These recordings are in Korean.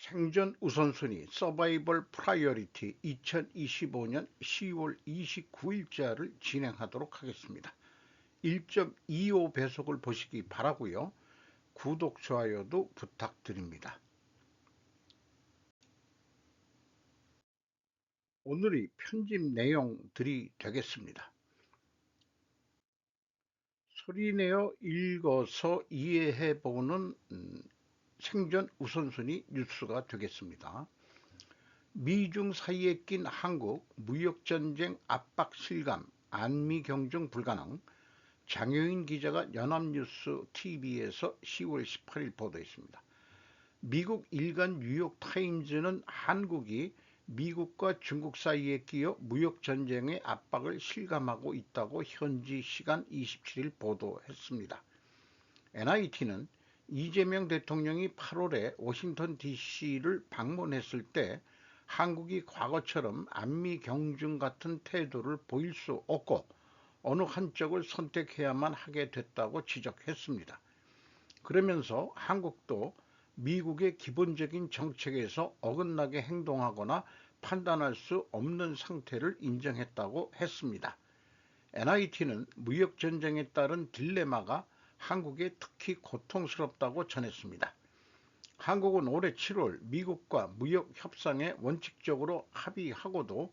생존 우선순위 서바이벌 프라이어리티 2025년 10월 29일자를 진행하도록 하겠습니다. 1.25 배속을 보시기 바라고요. 구독, 좋아요도 부탁드립니다. 오늘의 편집 내용들이 되겠습니다. 소리내어 읽어서 이해해보는 생존 우선순위 뉴스가 되겠습니다. 미중 사이에 낀 한국, 무역전쟁 압박 실감, 안미 경중 불가능. 장효인 기자가 연합뉴스 TV에서 10월 18일 보도했습니다. 미국 일간 뉴욕타임즈는 한국이 미국과 중국 사이에 끼어 무역전쟁의 압박을 실감하고 있다고 현지 시간 27일 보도했습니다. NIT는 이재명 대통령이 8월에 워싱턴 DC를 방문했을 때 한국이 과거처럼 안미 경중 같은 태도를 보일 수 없고 어느 한쪽을 선택해야만 하게 됐다고 지적했습니다. 그러면서 한국도 미국의 기본적인 정책에서 어긋나게 행동하거나 판단할 수 없는 상태를 인정했다고 했습니다. NIT는 무역전쟁에 따른 딜레마가 한국에 특히 고통스럽다고 전했습니다. 한국은 올해 7월 미국과 무역 협상에 원칙적으로 합의하고도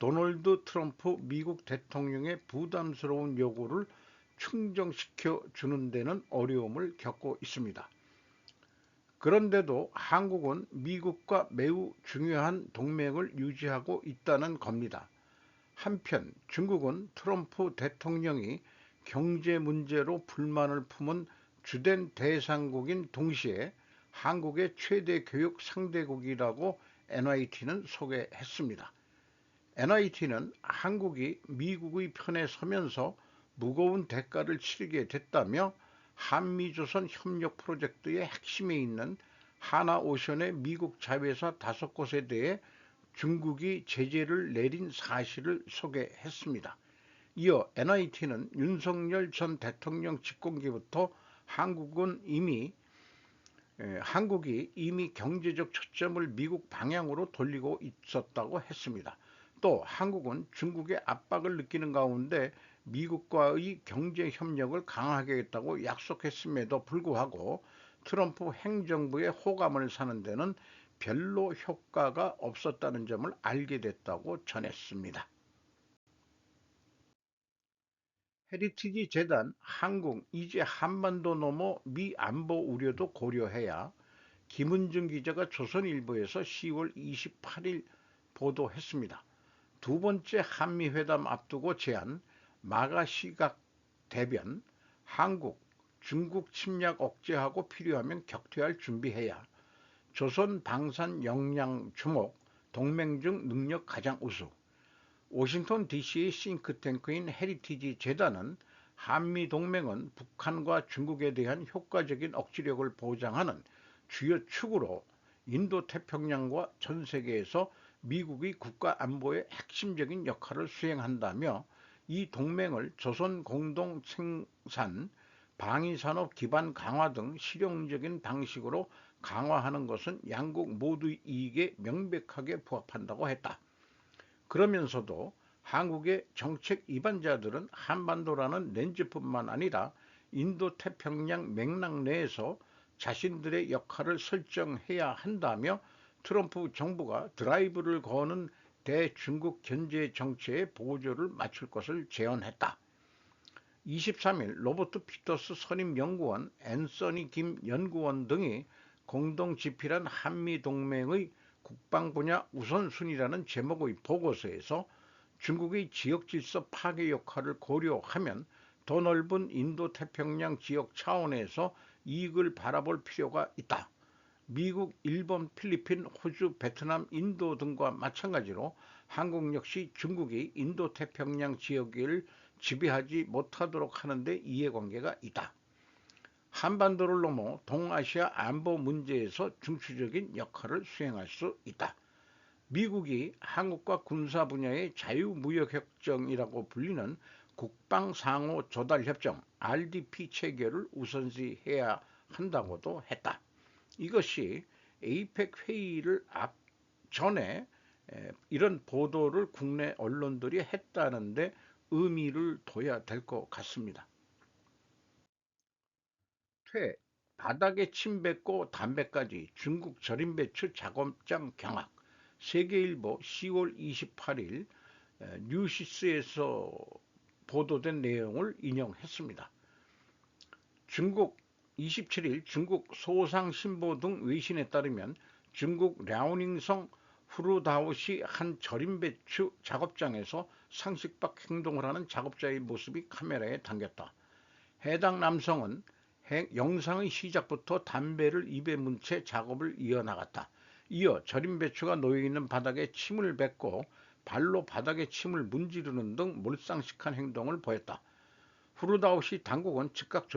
도널드 트럼프 미국 대통령의 부담스러운 요구를 충족시켜 주는 데는 어려움을 겪고 있습니다. 그런데도 한국은 미국과 매우 중요한 동맹을 유지하고 있다는 겁니다. 한편 중국은 트럼프 대통령이 경제 문제로 불만을 품은 주된 대상국인 동시에 한국의 최대 교육 상대국이라고 NIT는 소개했습니다. NIT는 한국이 미국의 편에 서면서 무거운 대가를 치르게 됐다며 한미조선 협력 프로젝트의 핵심에 있는 하나오션의 미국 자회사 5곳에 대해 중국이 제재를 내린 사실을 소개했습니다. 이어 NIT는 윤석열 전 대통령 집권기부터 한국이 이미 경제적 초점을 미국 방향으로 돌리고 있었다고 했습니다. 또 한국은 중국의 압박을 느끼는 가운데 미국과의 경제 협력을 강화하게 했다고 약속했음에도 불구하고 트럼프 행정부의 호감을 사는 데는 별로 효과가 없었다는 점을 알게 됐다고 전했습니다. 헤리티지 재단 한국 이제 한반도 넘어 미 안보 우려도 고려해야 김은중 기자가 조선일보에서 10월 28일 보도했습니다. 두 번째 한미회담 앞두고 제안 마가 시각 대변 한국, 중국 침략 억제하고 필요하면 격퇴할 준비해야 조선 방산 역량 주목 동맹 중 능력 가장 우수 워싱턴 DC의 싱크탱크인 헤리티지 재단은 한미동맹은 북한과 중국에 대한 효과적인 억지력을 보장하는 주요 축으로 인도태평양과 전 세계에서 미국의 국가 안보에 핵심적인 역할을 수행한다며 이 동맹을 조선 공동 생산, 방위산업 기반 강화 등 실용적인 방식으로 강화하는 것은 양국 모두의 이익에 명백하게 부합한다고 했다. 그러면서도 한국의 정책 이반자들은 한반도라는 렌즈뿐만 아니라 인도태평양 맥락 내에서 자신들의 역할을 설정해야 한다며 트럼프 정부가 드라이브를 거는 대중국 견제 정책에 보조를 맞출 것을 제언했다. 23일 로버트 피터스 선임연구원, 앤서니 김 연구원 등이 공동 집필한 한미동맹의 국방분야 우선순위라는 제목의 보고서에서 중국의 지역질서 파괴 역할을 고려하면 더 넓은 인도태평양 지역 차원에서 이익을 바라볼 필요가 있다. 미국, 일본, 필리핀, 호주, 베트남, 인도 등과 마찬가지로 한국 역시 중국이 인도태평양 지역을 지배하지 못하도록 하는 데 이해관계가 있다. 한반도를 넘어 동아시아 안보 문제에서 중추적인 역할을 수행할 수 있다. 미국이 한국과 군사 분야의 자유무역협정이라고 불리는 국방상호조달협정 RDP 체결을 우선시해야 한다고도 했다. 이것이 에이펙 회의를 전에 이런 보도를 국내 언론들이 했다는데 의미를 둬야 될 것 같습니다. 퇴, 바닥에 침 뱉고 담배까지 중국 절임 배추 작업장 경악. 세계일보 10월 28일 뉴시스에서 보도된 내용을 인용했습니다. 중국 27일 중국 소상신보 등 외신에 따르면 중국 랴오닝성 후루다오시 한 절임배추 작업장에서 상식박 행동을 하는 작업자의 모습이 카메라에 담겼다. 해당 남성은 영상의 시작부터 담배를 입에 문 채 작업을 이어나갔다. 이어 절임배추가 놓여있는 바닥에 침을 뱉고 발로 바닥에 침을 문지르는 등 몰상식한 행동을 보였다. 후르다우시 당국은 즉각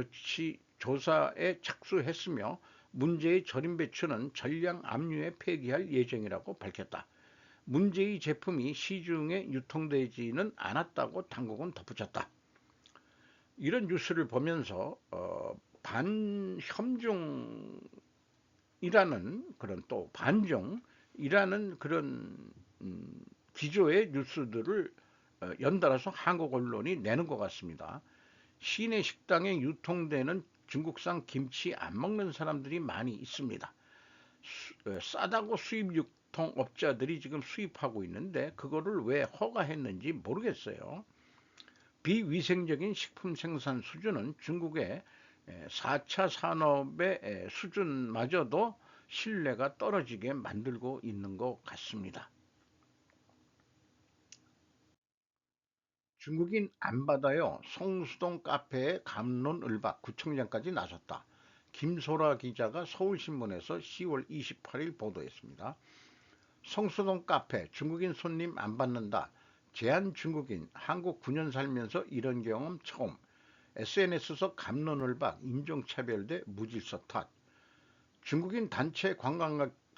조사에 착수했으며 문제의 절임배추는 전량 압류해 폐기할 예정이라고 밝혔다. 문제의 제품이 시중에 유통되지는 않았다고 당국은 덧붙였다. 이런 뉴스를 보면서 반혐중이라는 그런 또 반중이라는 그런 기조의 뉴스들을 연달아서 한국 언론이 내는 것 같습니다. 시내 식당에 유통되는 중국산 김치 안 먹는 사람들이 많이 있습니다. 싸다고 수입 유통업자들이 지금 수입하고 있는데 그거를 왜 허가했는지 모르겠어요. 비위생적인 식품 생산 수준은 중국의 4차 산업의 수준마저도 신뢰가 떨어지게 만들고 있는 것 같습니다. 중국인 안 받아요. 성수동 카페에 감론을박 구청장까지 나섰다. 김소라 기자가 서울신문에서 10월 28일 보도했습니다. 성수동 카페 중국인 손님 안 받는다. 제한 중국인 한국 9년 살면서 이런 경험 처음. SNS에서 감론을박 인종차별 대 무질서 탓. 중국인 단체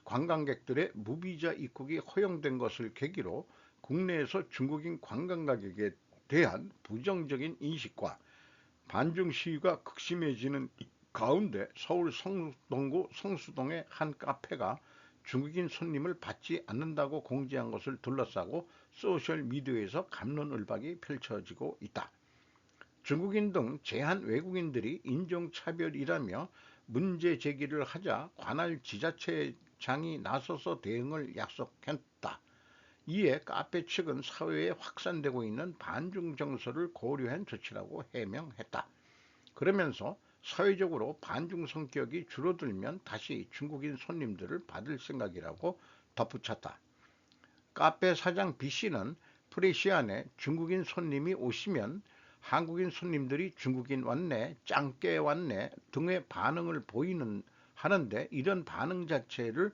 관광객들의 무비자 입국이 허용된 것을 계기로 국내에서 중국인 관광객에게 대한 부정적인 인식과 반중 시위가 극심해지는 가운데 서울 성동구 성수동의 한 카페가 중국인 손님을 받지 않는다고 공지한 것을 둘러싸고 소셜미디어에서 갑론을박이 펼쳐지고 있다. 중국인 등 제한 외국인들이 인종차별이라며 문제 제기를 하자 관할 지자체장이 나서서 대응을 약속했다. 이에 카페 측은 사회에 확산되고 있는 반중 정서를 고려한 조치라고 해명했다. 그러면서 사회적으로 반중 성격이 줄어들면 다시 중국인 손님들을 받을 생각이라고 덧붙였다. 카페 사장 B씨는 프레시안에 중국인 손님이 오시면 한국인 손님들이 중국인 왔네, 짱깨 왔네 등의 반응을 보이는 하는데 이런 반응 자체를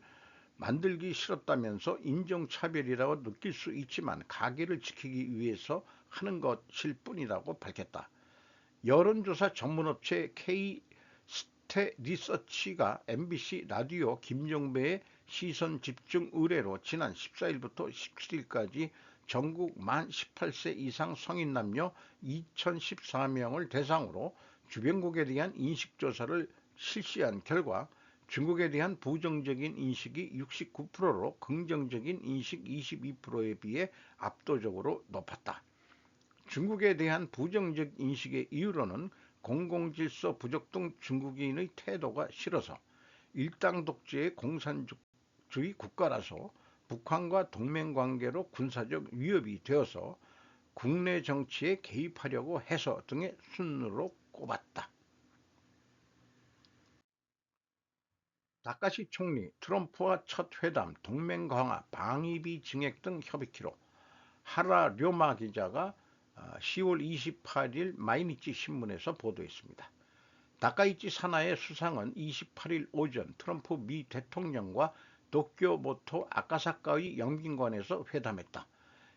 만들기 싫었다면서 인종차별이라고 느낄 수 있지만 가게를 지키기 위해서 하는 것일 뿐이라고 밝혔다. 여론조사 전문업체 K 리서치가 MBC 라디오 김종배의 시선집중 의뢰로 지난 14일부터 17일까지 전국 만 18세 이상 성인 남녀 2014명을 대상으로 주변국에 대한 인식조사를 실시한 결과 중국에 대한 부정적인 인식이 69%로 긍정적인 인식 22%에 비해 압도적으로 높았다. 중국에 대한 부정적 인식의 이유로는 공공질서 부족 등 중국인의 태도가 싫어서 일당 독재의 공산주의 국가라서 북한과 동맹관계로 군사적 위협이 되어서 국내 정치에 개입하려고 해서 등의 순으로 꼽았다. 다카시 총리 트럼프와 첫 회담 동맹 강화 방위비 증액 등 협의키로 하라 료마 기자가 10월 28일 마이니치 신문에서 보도했습니다. 다카이치 사나의 수상은 28일 오전 트럼프 미 대통령과 도쿄모토 아카사카의 영빈관에서 회담했다.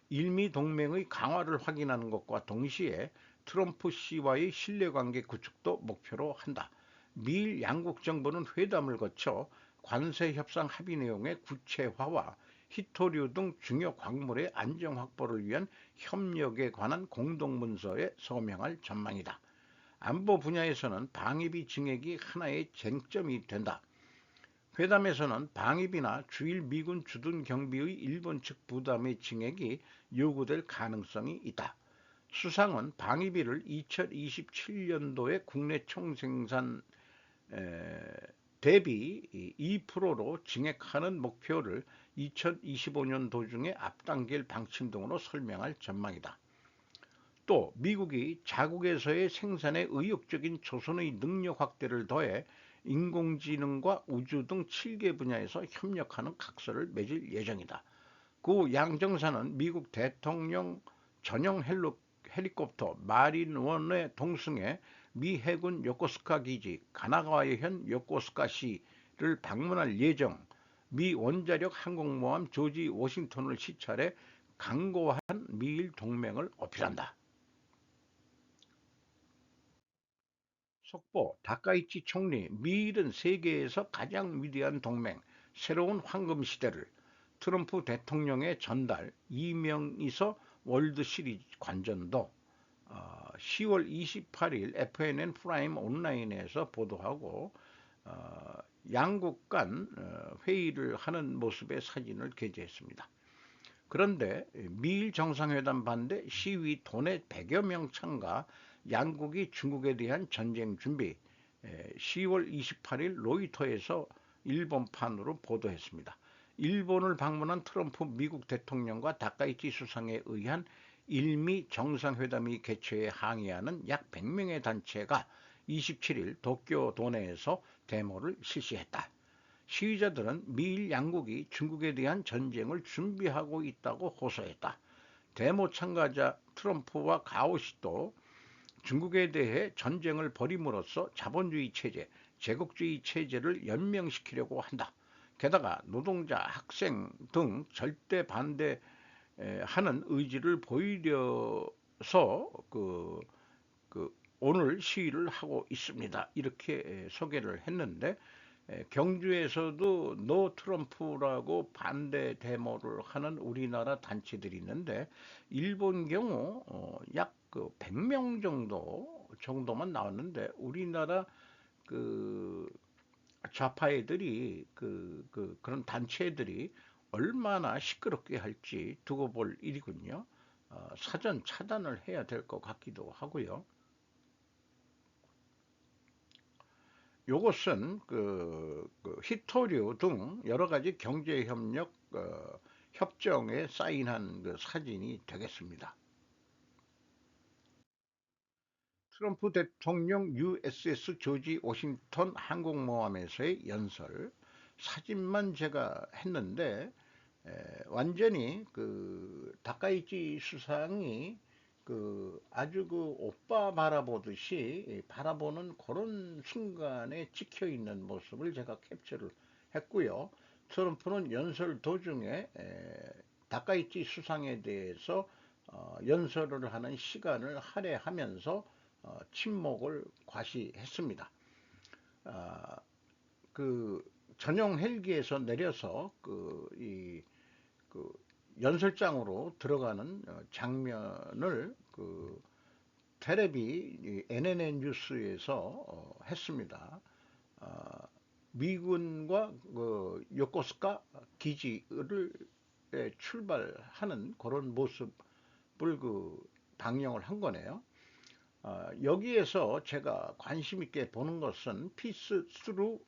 일미 동맹의 강화를 확인하는 것과 동시에 트럼프 씨와의 신뢰관계 구축도 목표로 한다. 미일 양국 정부는 회담을 거쳐 관세 협상 합의 내용의 구체화와 히토류 등 중요 광물의 안정 확보를 위한 협력에 관한 공동문서에 서명할 전망이다. 안보 분야에서는 방위비 증액이 하나의 쟁점이 된다. 회담에서는 방위비나 주일 미군 주둔 경비의 일본 측 부담의 증액이 요구될 가능성이 있다. 수상은 방위비를 2027년도에 국내 총생산 대비 2%로 증액하는 목표를 2025년 도중에 앞당길 방침 등으로 설명할 전망이다. 또 미국이 자국에서의 생산에 의욕적인 조선의 능력 확대를 더해 인공지능과 우주 등 7개 분야에서 협력하는 각서를 맺을 예정이다. 그 양정사는 미국 대통령 전용 헬리콥터 마린원의 동승에 미 해군 요코스카 기지 가나가와현 요코스카시를 방문할 예정, 미 원자력 항공모함 조지 워싱턴을 시찰해 강고한 미일 동맹을 어필한다. 속보 다카이치 총리, 미일은 세계에서 가장 위대한 동맹, 새로운 황금 시대를 트럼프 대통령의 전달, 이명이서 월드시리즈 관전도 10월 28일 FNN 프라임 온라인에서 보도하고 양국 간 회의를 하는 모습의 사진을 게재했습니다. 그런데 미일 정상회담 반대 시위 도내 100여 명 참가, 양국이 중국에 대한 전쟁 준비, 10월 28일 로이터에서 일본판으로 보도했습니다. 일본을 방문한 트럼프 미국 대통령과 다카이치 수상에 의한 일미 정상회담이 개최에 항의하는 약 100명의 단체가 27일 도쿄 도내에서 데모를 실시했다. 시위자들은 미일 양국이 중국에 대한 전쟁을 준비하고 있다고 호소했다. 데모 참가자 트럼프와 가오시도 중국에 대해 전쟁을 벌임으로써 자본주의 체제, 제국주의 체제를 연명시키려고 한다. 게다가 노동자, 학생 등 절대 반대하는 의지를 보이려서 오늘 시위를 하고 있습니다. 이렇게 소개를 했는데, 경주에서도 노 트럼프라고 반대 데모를 하는 우리나라 단체들이 있는데, 일본 경우 약 100명 정도만 나왔는데, 우리나라 그 좌파 애들이 그런 단체들이 얼마나 시끄럽게 할지 두고 볼 일이군요. 사전 차단을 해야 될 것 같기도 하고요. 요것은 히토류 등 여러 가지 경제협력 협정에 사인한 그 사진이 되겠습니다. 트럼프 대통령 USS 조지 워싱턴 항공모함에서의 연설 사진만 제가 했는데, 완전히 다카이치 수상이 아주 오빠 바라보듯이 바라보는 그런 순간에 찍혀 있는 모습을 제가 캡처를 했고요. 트럼프는 연설 도중에 다카이치 수상에 대해서 연설을 하는 시간을 할애하면서 침묵을 과시했습니다. 아, 전용 헬기에서 내려서 그 연설장으로 들어가는 장면을 테레비 NNN 뉴스에서 했습니다. 미군과 요코스카 기지를 출발하는 그런 모습을 방영을 한 거네요. 여기에서 제가 관심 있게 보는 것은 Peace through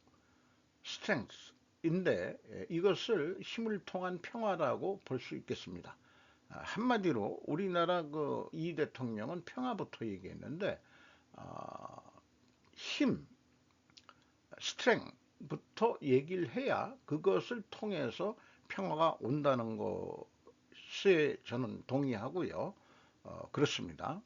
Strength인데, 이것을 힘을 통한 평화라고 볼 수 있겠습니다. 한마디로 우리나라 이 대통령은 평화부터 얘기했는데, 힘, 스트렝부터 얘기를 해야 그것을 통해서 평화가 온다는 것에 저는 동의하고요. 그렇습니다.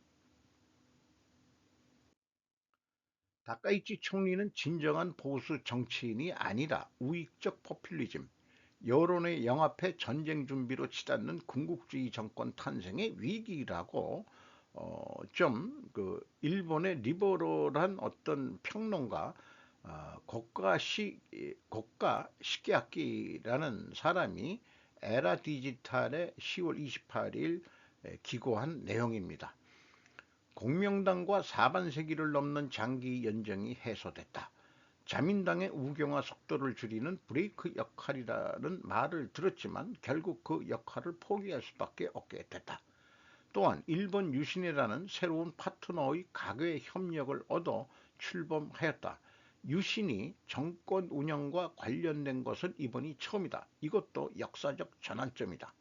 다카이치 총리는 진정한 보수 정치인이 아니라 우익적 포퓰리즘, 여론의 영합해 전쟁 준비로 치닫는 군국주의 정권 탄생의 위기라고 일본의 리버럴한 어떤 평론가, 고가 시게아키라는 사람이 에라 디지털에 10월 28일 기고한 내용입니다. 공명당과 4반세기를 넘는 장기 연정이 해소됐다. 자민당의 우경화 속도를 줄이는 브레이크 역할이라는 말을 들었지만 결국 그 역할을 포기할 수밖에 없게 됐다. 또한 일본 유신이라는 새로운 파트너의 가계 협력을 얻어 출범하였다. 유신이 정권 운영과 관련된 것은 이번이 처음이다. 이것도 역사적 전환점이다.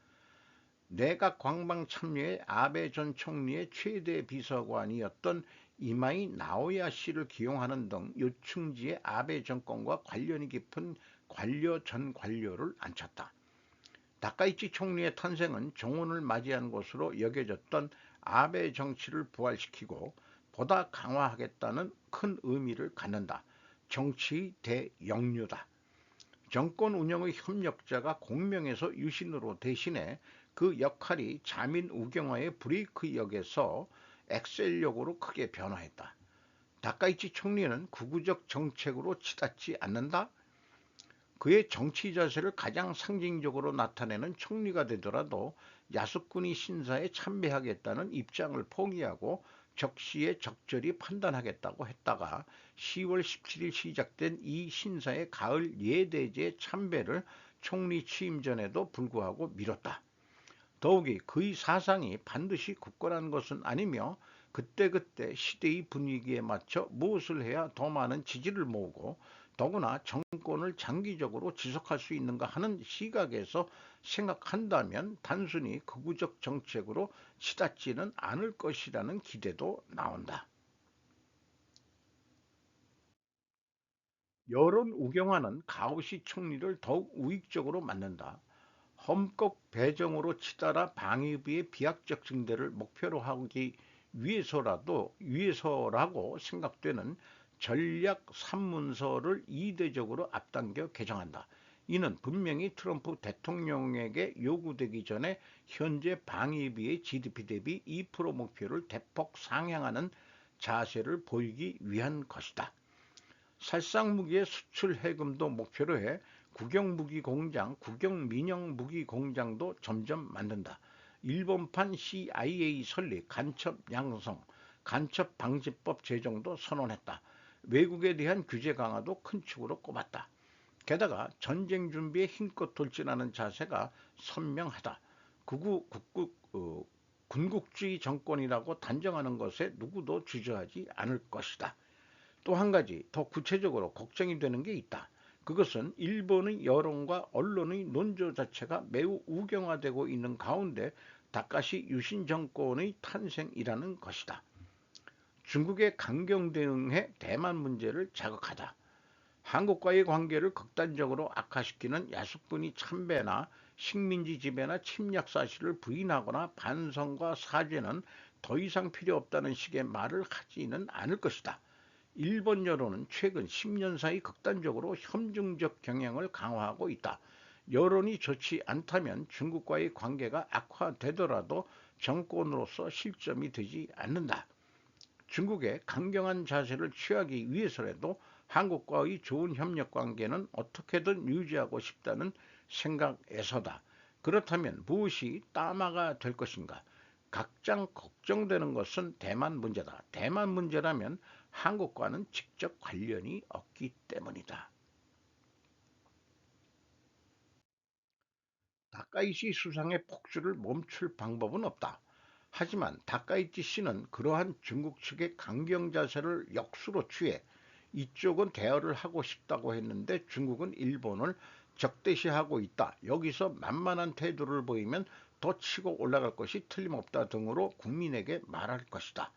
내각 광방 참여에 아베 전 총리의 최대 비서관이었던 이마이 나오야 씨를 기용하는 등 요충지의 아베 정권과 관련이 깊은 관료 전 관료를 앉혔다. 다카이치 총리의 탄생은 종언을 맞이한 것으로 여겨졌던 아베 정치를 부활시키고 보다 강화하겠다는 큰 의미를 갖는다. 정치의 대영유다. 정권 운영의 협력자가 공명에서 유신으로 대신해 그 역할이 자민 우경화의 브레이크 역에서 엑셀역으로 크게 변화했다. 다카이치 총리는 구구적 정책으로 치닫지 않는다. 그의 정치 자세를 가장 상징적으로 나타내는 총리가 되더라도 야스쿠니 신사에 참배하겠다는 입장을 포기하고 적시에 적절히 판단하겠다고 했다가 10월 17일 시작된 이 신사의 가을 예대제 참배를 총리 취임 전에도 불구하고 미뤘다. 더욱이 그의 사상이 반드시 굳건한 것은 아니며 그때그때 시대의 분위기에 맞춰 무엇을 해야 더 많은 지지를 모으고 더구나 정권을 장기적으로 지속할 수 있는가 하는 시각에서 생각한다면 단순히 극우적 정책으로 치닫지는 않을 것이라는 기대도 나온다. 여론 우경화는 가오시 총리를 더욱 우익적으로 만든다. 헌법 배정으로 치달아 방위비의 비약적 증대를 목표로 하기 위해서라고 생각되는 전략 3문서를 이례적으로 앞당겨 개정한다. 이는 분명히 트럼프 대통령에게 요구되기 전에 현재 방위비의 GDP 대비 2% 목표를 대폭 상향하는 자세를 보이기 위한 것이다. 살상무기의 수출 해금도 목표로 해 국영무기 공장, 국영민영 무기 공장도 점점 만든다. 일본판 CIA 설립, 간첩 양성, 간첩 방지법 제정도 선언했다. 외국에 대한 규제 강화도 큰 축으로 꼽았다. 게다가 전쟁 준비에 힘껏 돌진하는 자세가 선명하다. 군국주의 정권이라고 단정하는 것에 누구도 주저하지 않을 것이다. 또 한 가지 더 구체적으로 걱정이 되는 게 있다. 그것은 일본의 여론과 언론의 논조 자체가 매우 우경화되고 있는 가운데 다카시 유신 정권의 탄생이라는 것이다. 중국의 강경 대응해 대만 문제를 자극하다. 한국과의 관계를 극단적으로 악화시키는 야숙군이 참배나 식민지 지배나 침략 사실을 부인하거나 반성과 사죄는 더 이상 필요 없다는 식의 말을 하지는 않을 것이다. 일본 여론은 최근 10년 사이 극단적으로 협중적 경향을 강화하고 있다. 여론이 좋지 않다면 중국과의 관계가 악화되더라도 정권으로서 실점이 되지 않는다. 중국의 강경한 자세를 취하기 위해서라도 한국과의 좋은 협력 관계는 어떻게든 유지하고 싶다는 생각에서다. 그렇다면 무엇이 따마가 될 것인가? 각장 걱정되는 것은 대만 문제다. 대만 문제라면 한국과는 직접 관련이 없기 때문이다. 다카이시 수상의 폭주를 멈출 방법은 없다. 하지만 다카이치 씨는 그러한 중국 측의 강경 자세를 역수로 취해 이쪽은 대화를 하고 싶다고 했는데 중국은 일본을 적대시하고 있다. 여기서 만만한 태도를 보이면 더 치고 올라갈 것이 틀림없다 등으로 국민에게 말할 것이다.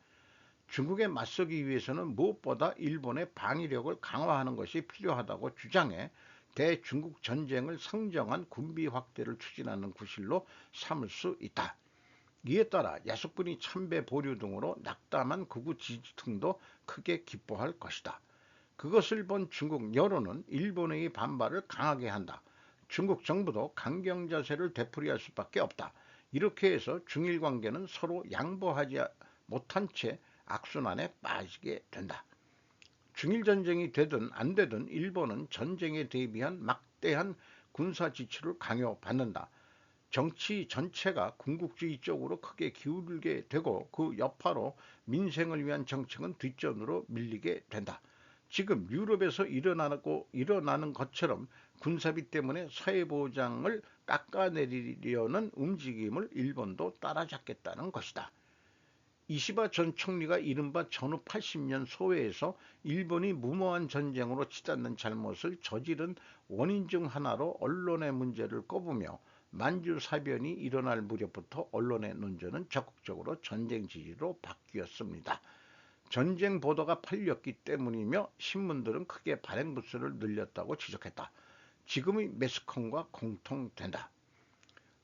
중국에 맞서기 위해서는 무엇보다 일본의 방위력을 강화하는 것이 필요하다고 주장해 대중국 전쟁을 상정한 군비 확대를 추진하는 구실로 삼을 수 있다. 이에 따라 야속군이 참배 보류 등으로 낙담한 극우 지지층도 크게 기뻐할 것이다. 그것을 본 중국 여론은 일본의 반발을 강하게 한다. 중국 정부도 강경 자세를 되풀이할 수밖에 없다. 이렇게 해서 중일 관계는 서로 양보하지 못한 채 악순환에 빠지게 된다. 중일 전쟁이 되든 안 되든 일본은 전쟁에 대비한 막대한 군사 지출을 강요받는다. 정치 전체가 군국주의 쪽으로 크게 기울게 되고 그 여파로 민생을 위한 정책은 뒷전으로 밀리게 된다. 지금 유럽에서 일어나는 것처럼 군사비 때문에 사회보장을 깎아내리려는 움직임을 일본도 따라잡겠다는 것이다. 이시바 전 총리가 이른바 전후 80년 소회에서 일본이 무모한 전쟁으로 치닫는 잘못을 저지른 원인 중 하나로 언론의 문제를 꼽으며 만주 사변이 일어날 무렵부터 언론의 논조는 적극적으로 전쟁 지지로 바뀌었습니다. 전쟁 보도가 팔렸기 때문이며 신문들은 크게 발행 부수를 늘렸다고 지적했다. 지금의 매스컴과 공통된다.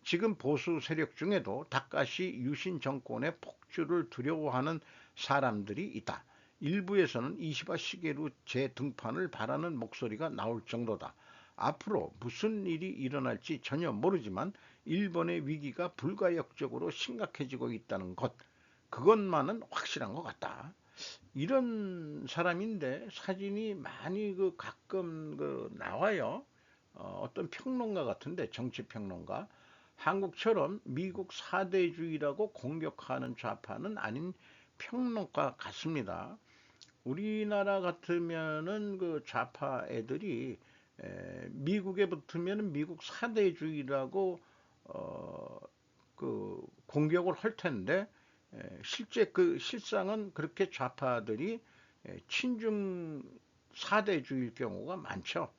지금 보수 세력 중에도 다카시 유신 정권의 폭주를 두려워하는 사람들이 있다. 일부에서는 이시바 시게루 재등판을 바라는 목소리가 나올 정도다. 앞으로 무슨 일이 일어날지 전혀 모르지만 일본의 위기가 불가역적으로 심각해지고 있다는 것, 그것만은 확실한 것 같다. 이런 사람인데 사진이 많이 가끔 나와요. 어떤 평론가 같은데, 정치평론가. 한국처럼 미국 사대주의라고 공격하는 좌파는 아닌 평론가 같습니다. 우리나라 같으면은 좌파 애들이 미국에 붙으면 미국 사대주의라고 어, 공격을 할 텐데, 실제 실상은 그렇게 좌파들이 친중 사대주의일 경우가 많죠.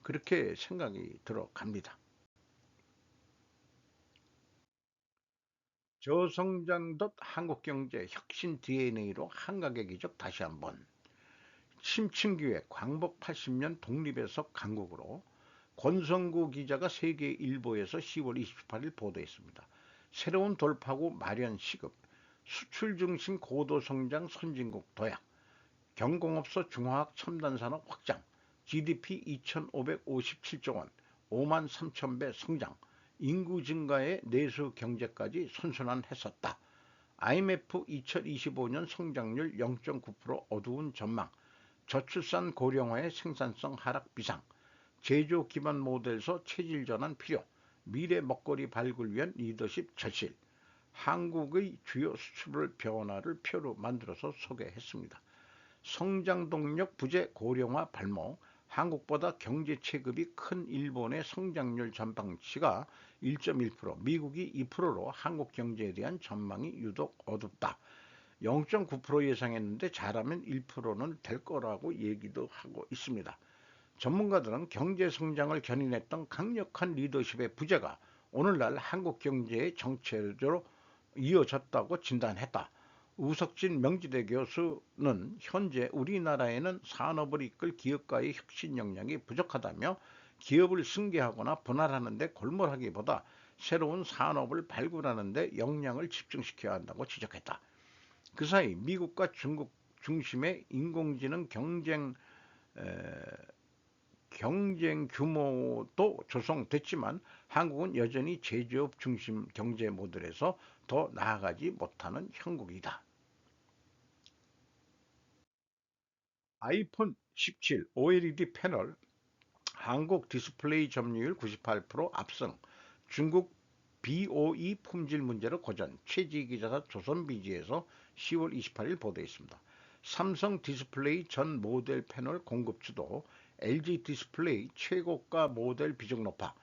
그렇게 생각이 들어갑니다. 저성장덧 한국경제 혁신 DNA로 한각의 기적 다시 한번. 심층기획 광복 80년 독립에서 강국으로 권성구 기자가 세계일보에서 10월 28일 보도했습니다. 새로운 돌파구 마련 시급, 수출 중심 고도성장 선진국 도약, 경공업소 중화학 첨단산업 확장, GDP 2,557조 원, 5만 3천 배 성장, 인구 증가에 내수 경제까지 선순환했었다. IMF 2025년 성장률 0.9% 어두운 전망, 저출산 고령화의 생산성 하락 비상, 제조 기반 모델에서 체질 전환 필요, 미래 먹거리 발굴 위한 리더십 절실, 한국의 주요 수출 변화를 표로 만들어서 소개했습니다. 성장 동력 부재 고령화 발목, 한국보다 경제 체급이 큰 일본의 성장률 전망치가 1.1%, 미국이 2%로 한국 경제에 대한 전망이 유독 어둡다. 0.9% 예상했는데 잘하면 1%는 될 거라고 얘기도 하고 있습니다. 전문가들은 경제 성장을 견인했던 강력한 리더십의 부재가 오늘날 한국 경제의 정체로 이어졌다고 진단했다. 우석진 명지대 교수는 현재 우리나라에는 산업을 이끌 기업가의 혁신 역량이 부족하다며, 기업을 승계하거나 분할하는 데 골몰하기보다 새로운 산업을 발굴하는 데 역량을 집중시켜야 한다고 지적했다. 그 사이 미국과 중국 중심의 인공지능 경쟁 규모도 조성됐지만 한국은 여전히 제조업 중심 경제 모델에서 더 나아가지 못하는 형국이다. 아이폰 17 OLED 패널 한국 디스플레이 점유율 98% 압승, 중국 BOE 품질 문제로 고전, 최지 기자가 조선비지에서 10월 28일 보도했습니다. 삼성 디스플레이 전 모델 패널 공급 주도, LG 디스플레이 최고가 모델 비중 높아,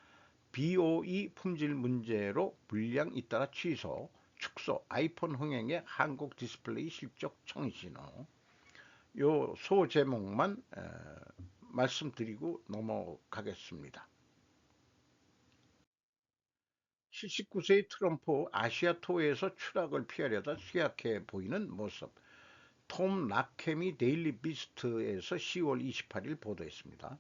BOE 품질 문제로 물량 잇따라 취소, 축소, 아이폰 흥행에 한국 디스플레이 실적 청신호. 요 소제목만 말씀드리고 넘어가겠습니다. 79세의 트럼프 아시아 투어에서 추락을 피하려다 쇠약해 보이는 모습. 톰 라켐이 데일리 비스트에서 10월 28일 보도했습니다.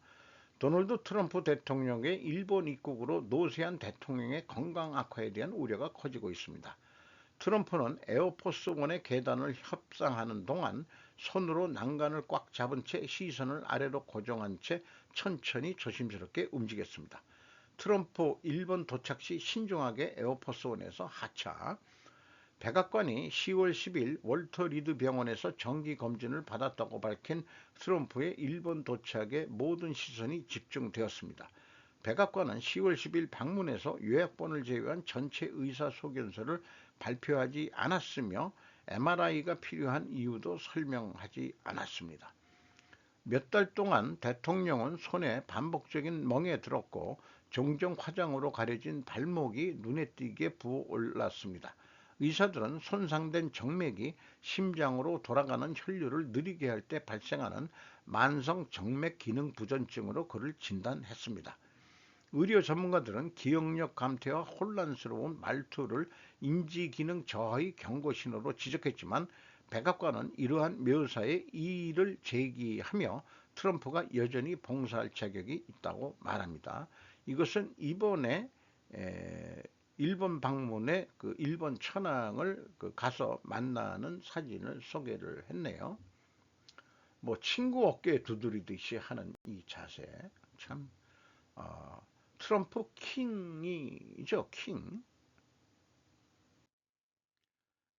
도널드 트럼프 대통령의 일본 입국으로 노세한 대통령의 건강 악화에 대한 우려가 커지고 있습니다. 트럼프는 에어포스원의 계단을 협상하는 동안 손으로 난간을 꽉 잡은 채 시선을 아래로 고정한 채 천천히 조심스럽게 움직였습니다. 트럼프 일본 도착 시 신중하게 에어포스원에서 하차. 백악관이 10월 10일 월터 리드 병원에서 정기 검진을 받았다고 밝힌 트럼프의 일본 도착에 모든 시선이 집중되었습니다. 백악관은 10월 10일 방문에서 요약본을 제외한 전체 의사소견서를 발표하지 않았으며 MRI가 필요한 이유도 설명하지 않았습니다. 몇 달 동안 대통령은 손에 반복적인 멍에 들었고 종종 화장으로 가려진 발목이 눈에 띄게 부어올랐습니다. 의사들은 손상된 정맥이 심장으로 돌아가는 혈류를 느리게 할 때 발생하는 만성 정맥 기능 부전증으로 그를 진단했습니다. 의료 전문가들은 기억력 감퇴와 혼란스러운 말투를 인지기능 저하의 경고 신호로 지적했지만 백악관은 이러한 묘사에 이의를 제기하며 트럼프가 여전히 봉사할 자격이 있다고 말합니다. 이것은 이번에 일본 방문에 그 일본 천황을 가서 만나는 사진을 소개를 했네요. 뭐 친구 어깨에 두드리듯이 하는 이 자세 참 어, 트럼프 킹이죠, 킹.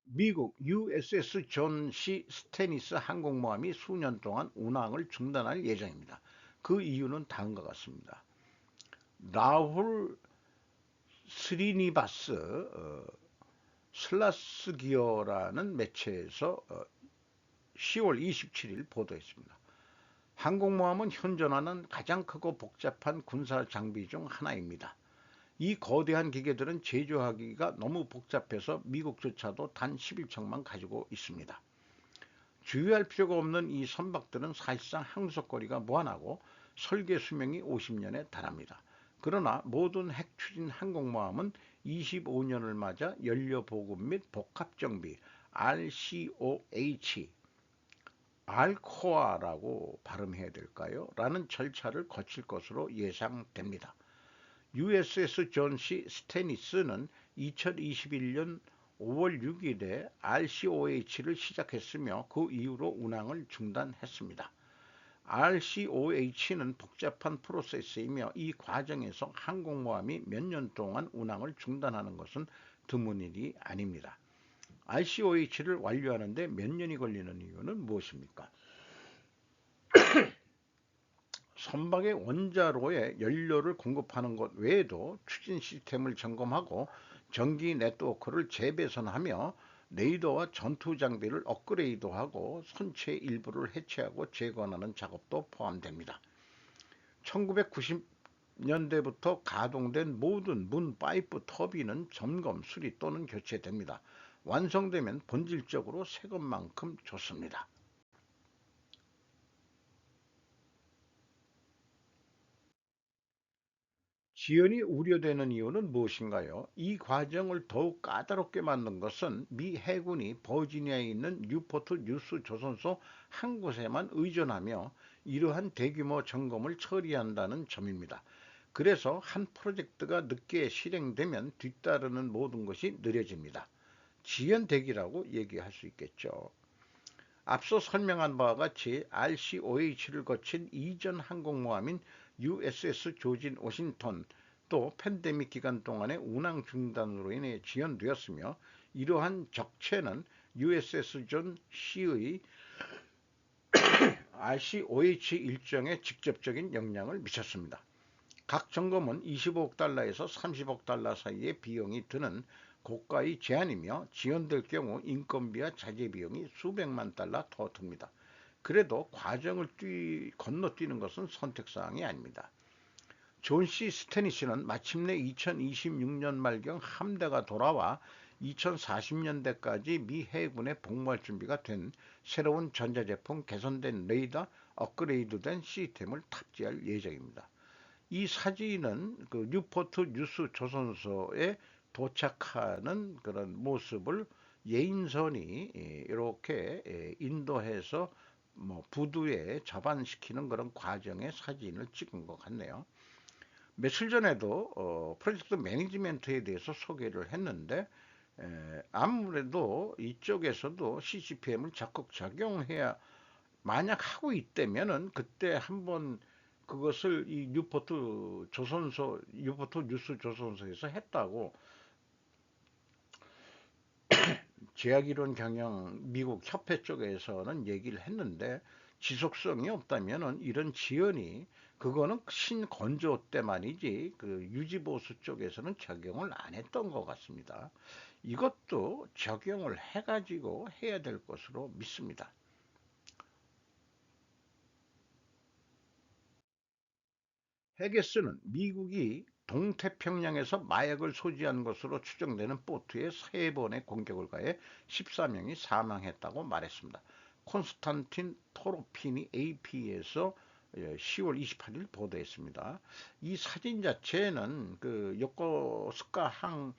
미국 USS 존 C 스테니스 항공모함이 수년 동안 운항을 중단할 예정입니다. 그 이유는 다음과 같습니다. 라훌 스리니바스 슬라스기어라는 매체에서 10월 27일 보도했습니다. 항공모함은 현존하는 가장 크고 복잡한 군사 장비 중 하나입니다. 이 거대한 기계들은 제조하기가 너무 복잡해서 미국조차도 단 11척만 가지고 있습니다. 주의할 필요가 없는 이 선박들은 사실상 항속거리가 무한하고 설계 수명이 50년에 달합니다. 그러나 모든 핵추진 항공모함은 25년을 맞아 연료 보급 및 복합 정비 RCOH 알코아라고 발음해야 될까요? 라는 절차를 거칠 것으로 예상됩니다. USS 존 C 스테니스는 2021년 5월 6일에 RCOH를 시작했으며 그 이후로 운항을 중단했습니다. RCOH는 복잡한 프로세스이며 이 과정에서 항공모함이 몇 년 동안 운항을 중단하는 것은 드문 일이 아닙니다. RCOH를 완료하는데 몇 년이 걸리는 이유는 무엇입니까? 선박의 원자로에 연료를 공급하는 것 외에도 추진 시스템을 점검하고 전기 네트워크를 재배선하며 레이더와 전투 장비를 업그레이드하고 선체 일부를 해체하고 재건하는 작업도 포함됩니다. 1990년대부터 가동된 모든 문 파이프 터빈은 점검, 수리 또는 교체됩니다. 완성되면 본질적으로 새 것만큼 좋습니다. 지연이 우려되는 이유는 무엇인가요? 이 과정을 더욱 까다롭게 만든 것은 미 해군이 버지니아에 있는 뉴포트 뉴스 조선소 한 곳에만 의존하며 이러한 대규모 점검을 처리한다는 점입니다. 그래서 한 프로젝트가 늦게 실행되면 뒤따르는 모든 것이 느려집니다. 지연대기라고 얘기할 수 있겠죠. 앞서 설명한 바와 같이 RCOH를 거친 이전 항공모함인 USS 조지 워싱턴 또 팬데믹 기간 동안의 운항 중단으로 인해 지연되었으며 이러한 적체는 USS 존 C의 RCOH 일정에 직접적인 영향을 미쳤습니다. 각 점검은 25억 달러에서 30억 달러 사이의 비용이 드는 고가의 제한이며 지연될 경우 인건비와 자재 비용이 수백만 달러 더 듭니다. 그래도 과정을 건너뛰는 것은 선택사항이 아닙니다. 존 C 스테니시는 마침내 2026년 말경 함대가 돌아와 2040년대까지 미 해군에 복무할 준비가 된 새로운 전자제품 개선된 레이더 업그레이드된 시스템을 탑재할 예정입니다. 이 사진은 그 뉴포트 뉴스 조선소에 도착하는 그런 모습을 예인선이 이렇게 인도해서 뭐 부두에 접안시키는 그런 과정의 사진을 찍은 것 같네요. 며칠 전에도 프로젝트 매니지멘트에 대해서 소개를 했는데 아무래도 이쪽에서도 CGPM을 적극 적용해야 만약 하고 있다면은 그때 한번 그것을 이 뉴포트 뉴스 조선소에서 했다고 제약이론 경영 미국 협회 쪽에서는 얘기를 했는데 지속성이 없다면은 이런 지연이 그거는 신건조 때만이지 그 유지보수 쪽에서는 적용을 안 했던 것 같습니다. 이것도 적용을 해가지고 해야 될 것으로 믿습니다. 헤게스는 미국이 동태평양에서 마약을 소지한 것으로 추정되는 보트에 3번의 공격을 가해 14명이 사망했다고 말했습니다. 콘스탄틴 토로핀이 AP에서 10월 28일 보도했습니다. 이 사진 자체는 그 요코스카 항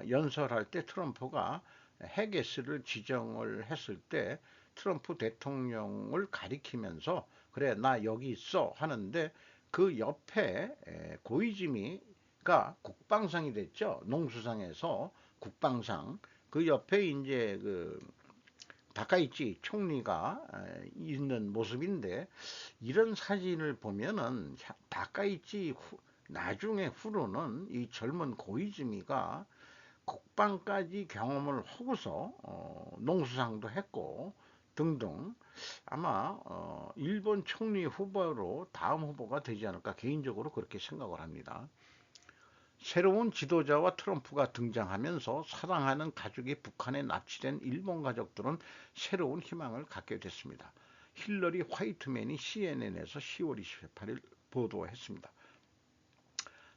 연설할 때 트럼프가 헤게스를 지정을 했을 때 트럼프 대통령을 가리키면서 그래 나 여기 있어 하는데 그 옆에 고이즈미가 국방상이 됐죠. 농수상에서 국방상 그 옆에 이제 그 다카이치 총리가 있는 모습인데 이런 사진을 보면은 다카이치 나중에 후로는 이 젊은 고이즈미가 국방까지 경험을 하고서 농수상도 했고 등등 아마 일본 총리 후보로 다음 후보가 되지 않을까 개인적으로 그렇게 생각을 합니다. 새로운 지도자와 트럼프가 등장하면서 사랑하는 가족이 북한에 납치된 일본 가족들은 새로운 희망을 갖게 됐습니다. 힐러리 화이트맨이 CNN에서 10월 28일 보도했습니다.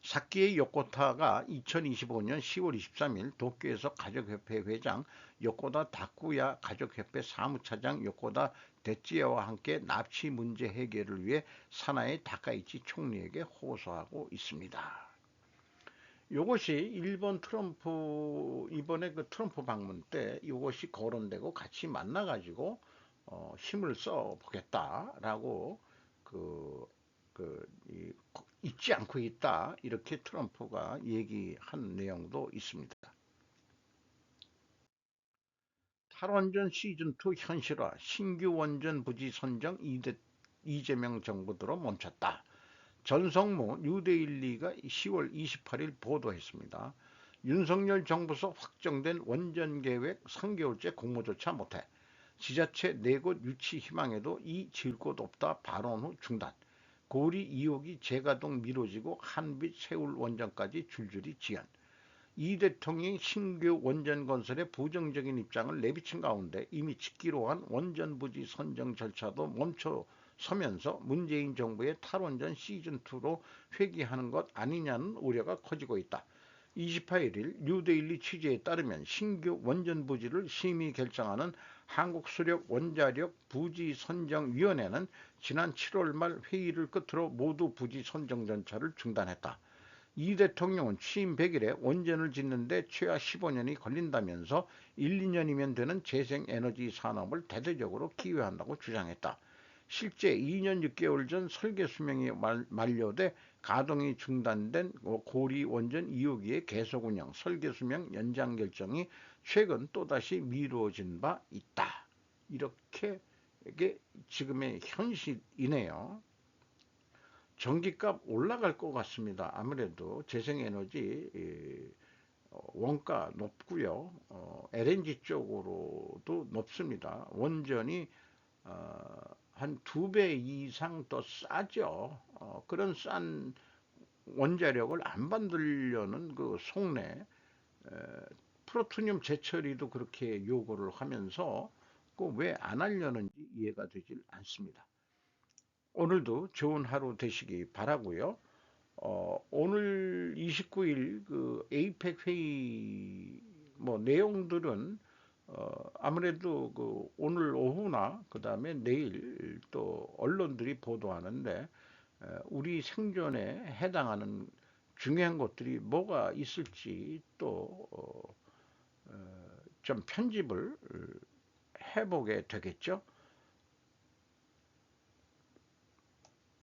사키의 요코타가 2025년 10월 23일 도쿄에서 가족협회 회장 요코다 다쿠야 가족협회 사무차장 요코다 데찌야와 함께 납치 문제 해결을 위해 사나이 다카이치 총리에게 호소하고 있습니다. 이것이 일본 트럼프 이번에 그 트럼프 방문 때 이것이 거론되고 같이 만나가지고 힘을 써 보겠다라고 그, 잊지 않고 있다 이렇게 트럼프가 얘기한 내용도 있습니다. 탈원전 시즌2 현실화 신규 원전 부지 선정 이재명 정부 들어 멈췄다. 전성모 뉴데일리가 10월 28일 보도했습니다. 윤석열 정부서 확정된 원전 계획 3개월째 공모조차 못해 지자체 4곳 유치 희망에도 이 질 곳 없다 발언 후 중단. 고리 2호기 재가동 미뤄지고 한빛 세울 원전까지 줄줄이 지연. 이 대통령이 신규 원전 건설에 부정적인 입장을 내비친 가운데 이미 짓기로 한 원전 부지 선정 절차도 멈춰 서면서 문재인 정부의 탈원전 시즌2로 회귀하는 것 아니냐는 우려가 커지고 있다. 28일 뉴데일리 취재에 따르면 신규 원전 부지를 심의 결정하는 한국수력원자력 부지선정위원회는 지난 7월 말 회의를 끝으로 모두 부지 선정 절차를 중단했다. 이 대통령은 취임 100일에 원전을 짓는데 최하 15년이 걸린다면서 1, 2년이면 되는 재생에너지 산업을 대대적으로 기여한다고 주장했다. 실제 2년 6개월 전 설계 수명이 만료돼 가동이 중단된 고리 원전 2호기의 계속 운영, 설계 수명 연장 결정이 최근 또다시 미뤄진 바 있다. 이렇게 이게 지금의 현실이네요. 전기값 올라갈 것 같습니다. 아무래도 재생에너지 원가 높고요. LNG 쪽으로도 높습니다. 원전이 한 2배 이상 더 싸죠. 그런 싼 원자력을 안 만들려는 그 속내 프로토늄 재처리도 그렇게 요구를 하면서 그 왜 안 하려는지 이해가 되질 않습니다. 오늘도 좋은 하루 되시기 바라고요. 오늘 29일 그 에이펙 회의 뭐 내용들은 아무래도 그 오늘 오후나 그 다음에 내일 또 언론들이 보도하는데 우리 생존에 해당하는 중요한 것들이 뭐가 있을지 또 좀 편집을 해보게 되겠죠.